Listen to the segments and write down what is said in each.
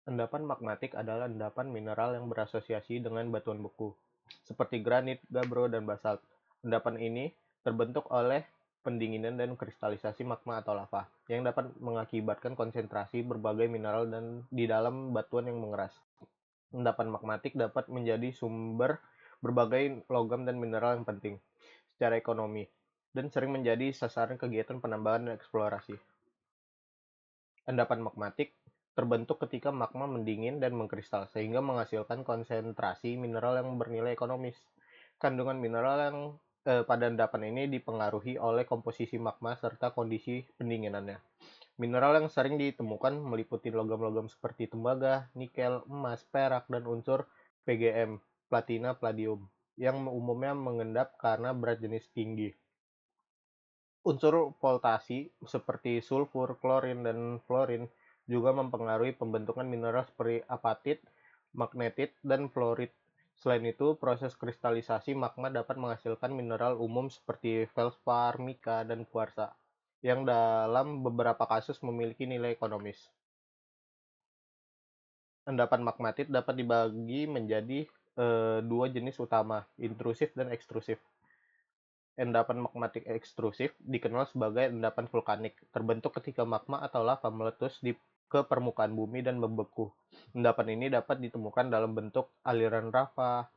Endapan magmatik adalah endapan mineral yang berasosiasi dengan batuan beku, seperti granit, gabbro, dan basalt. Endapan ini terbentuk oleh pendinginan dan kristalisasi magma atau lava, yang dapat mengakibatkan konsentrasi berbagai mineral dan di dalam batuan yang mengeras. Endapan magmatik dapat menjadi sumber berbagai logam dan mineral yang penting secara ekonomi, dan sering menjadi sasaran kegiatan penambangan dan eksplorasi. Endapan magmatik terbentuk ketika magma mendingin dan mengkristal, sehingga menghasilkan konsentrasi mineral yang bernilai ekonomis. Kandungan mineral yang pada endapan ini dipengaruhi oleh komposisi magma serta kondisi pendinginannya. Mineral yang sering ditemukan meliputi logam-logam seperti tembaga, nikel, emas, perak, dan unsur PGM, platina, palladium, yang umumnya mengendap karena berat jenis tinggi. Unsur voltasi seperti sulfur, klorin, dan fluorin juga mempengaruhi pembentukan mineral seperti apatit, magnetit, dan fluorit. Selain itu, proses kristalisasi magma dapat menghasilkan mineral umum seperti feldspar, mika, dan kuarsa, yang dalam beberapa kasus memiliki nilai ekonomis. Endapan magmatit dapat dibagi menjadi dua jenis utama, intrusif dan ekstrusif. Endapan magmatik ekstrusif dikenal sebagai endapan vulkanik, terbentuk ketika magma atau lava meletus ke permukaan bumi dan membeku. Endapan ini dapat ditemukan dalam bentuk aliran lava,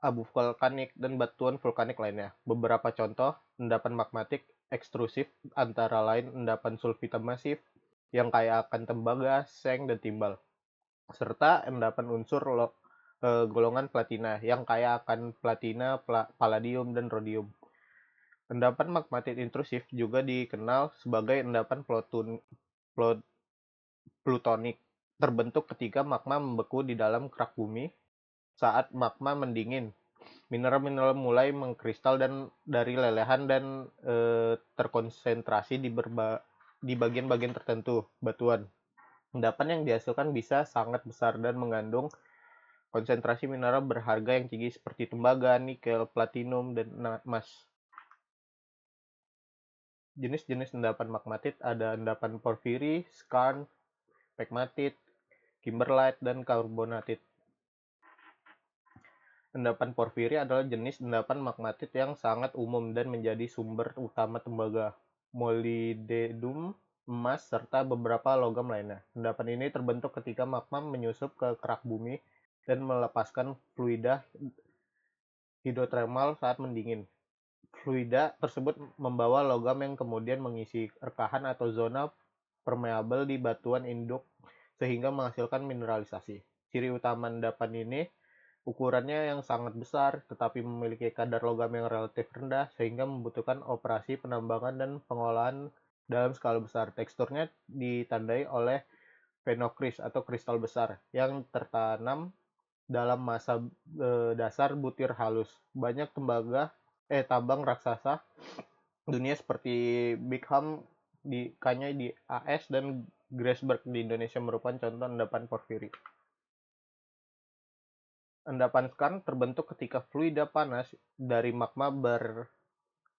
abu vulkanik, dan batuan vulkanik lainnya. Beberapa contoh endapan magmatik ekstrusif antara lain endapan sulfida masif yang kaya akan tembaga, seng, dan timbal, serta endapan unsur golongan platina yang kaya akan platina, palladium, dan rhodium. Endapan magmatit intrusif juga dikenal sebagai endapan plutonik, terbentuk ketika magma membeku di dalam kerak bumi. Saat magma mendingin, mineral-mineral mulai mengkristal dan dari lelehan dan terkonsentrasi di bagian-bagian tertentu batuan. Endapan yang dihasilkan bisa sangat besar dan mengandung konsentrasi mineral berharga yang tinggi seperti tembaga, nikel, platinum, dan emas. Jenis-jenis endapan magmatit ada endapan porfiri, skarn, pegmatit, kimberlite, dan karbonatit. Endapan porfiri adalah jenis endapan magmatit yang sangat umum dan menjadi sumber utama tembaga, molybdenum, emas, serta beberapa logam lainnya. Endapan ini terbentuk ketika magma menyusup ke kerak bumi dan melepaskan fluida hidrotermal saat mendingin. Fluida tersebut membawa logam yang kemudian mengisi rekahan atau zona permeabel di batuan induk sehingga menghasilkan mineralisasi. Ciri utama endapan ini ukurannya yang sangat besar tetapi memiliki kadar logam yang relatif rendah sehingga membutuhkan operasi penambangan dan pengolahan dalam skala besar. Teksturnya ditandai oleh phenocryst atau kristal besar yang tertanam dalam massa dasar butir halus. Banyak tambang raksasa dunia seperti Bigham Kanya di AS dan Grasberg di Indonesia merupakan contoh endapan porfiri. Endapan skarn terbentuk ketika fluida panas dari magma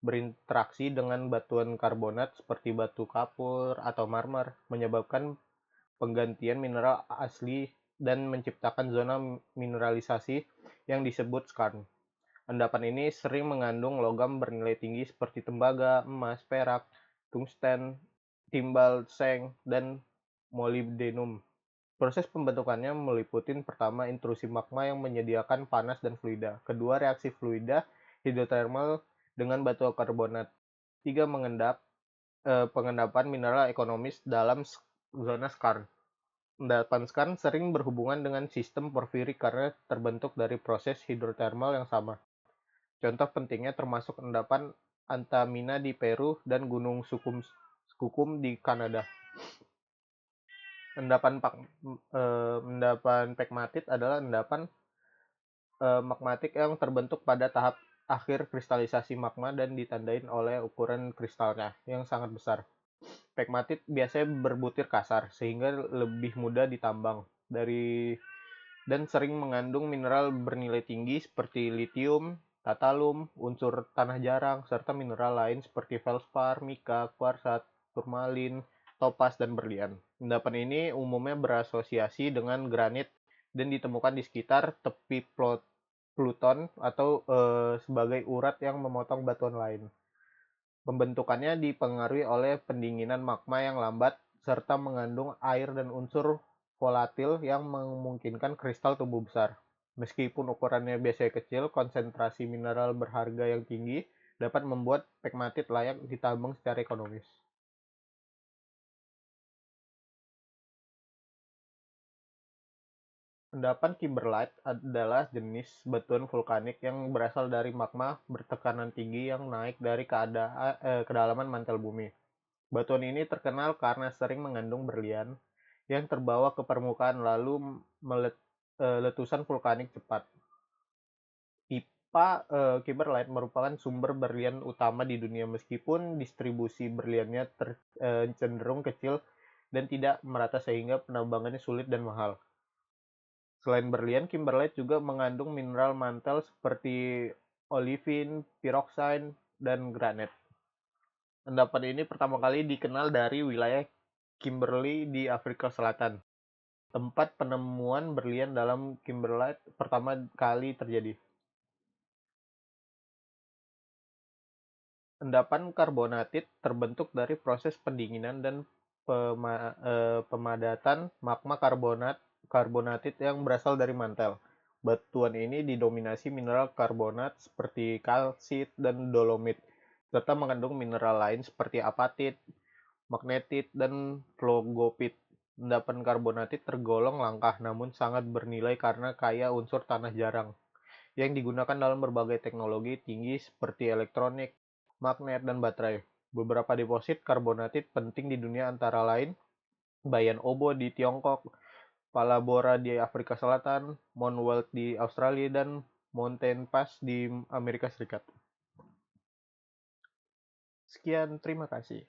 berinteraksi dengan batuan karbonat seperti batu kapur atau marmer, menyebabkan penggantian mineral asli dan menciptakan zona mineralisasi yang disebut skarn. Endapan ini sering mengandung logam bernilai tinggi seperti tembaga, emas, perak, tungsten, timbal, seng, dan molybdenum. Proses pembentukannya meliputi pertama intrusi magma yang menyediakan panas dan fluida. Kedua, reaksi fluida hidrotermal dengan batu karbonat. Tiga, pengendapan mineral ekonomis dalam zona skarn. Endapan skarn sering berhubungan dengan sistem porfiri karena terbentuk dari proses hidrotermal yang sama. Contoh pentingnya termasuk endapan Antamina di Peru dan Gunung Skookum di Kanada. Endapan pegmatit adalah endapan magmatik yang terbentuk pada tahap akhir kristalisasi magma dan ditandai oleh ukuran kristalnya yang sangat besar. Pegmatit biasanya berbutir kasar sehingga lebih mudah ditambang dan sering mengandung mineral bernilai tinggi seperti litium, tatalum, unsur tanah jarang, serta mineral lain seperti feldspar, mika, kuarsa, turmalin, topas, dan berlian. Endapan ini umumnya berasosiasi dengan granit dan ditemukan di sekitar tepi Pluton atau sebagai urat yang memotong batuan lain. Pembentukannya dipengaruhi oleh pendinginan magma yang lambat serta mengandung air dan unsur volatil yang memungkinkan kristal tumbuh besar. Meskipun ukurannya biasanya kecil, konsentrasi mineral berharga yang tinggi dapat membuat pegmatit layak ditambang secara ekonomis. Endapan kimberlite adalah jenis batuan vulkanik yang berasal dari magma bertekanan tinggi yang naik dari kedalaman mantel bumi. Batuan ini terkenal karena sering mengandung berlian yang terbawa ke permukaan lalu letusan vulkanik cepat. Pipa kimberlite merupakan sumber berlian utama di dunia meskipun distribusi berliannya cenderung kecil dan tidak merata sehingga penambangannya sulit dan mahal. Selain berlian, kimberlite juga mengandung mineral mantel seperti olivin, pyroxene, dan granat. Endapan ini pertama kali dikenal dari wilayah Kimberley di Afrika Selatan. Tempat penemuan berlian dalam kimberlite pertama kali terjadi. Endapan karbonatit terbentuk dari proses pendinginan dan pemadatan magma karbonatit yang berasal dari mantel. Batuan ini didominasi mineral karbonat seperti kalsit dan dolomit, serta mengandung mineral lain seperti apatit, magnetit, dan flogopit. Endapan karbonatit tergolong langka namun sangat bernilai karena kaya unsur tanah jarang yang digunakan dalam berbagai teknologi tinggi seperti elektronik, magnet, dan baterai. Beberapa deposit karbonatit penting di dunia antara lain Bayan Obo di Tiongkok, Palabora di Afrika Selatan, Mount Weld di Australia, dan Mountain Pass di Amerika Serikat. Sekian, terima kasih.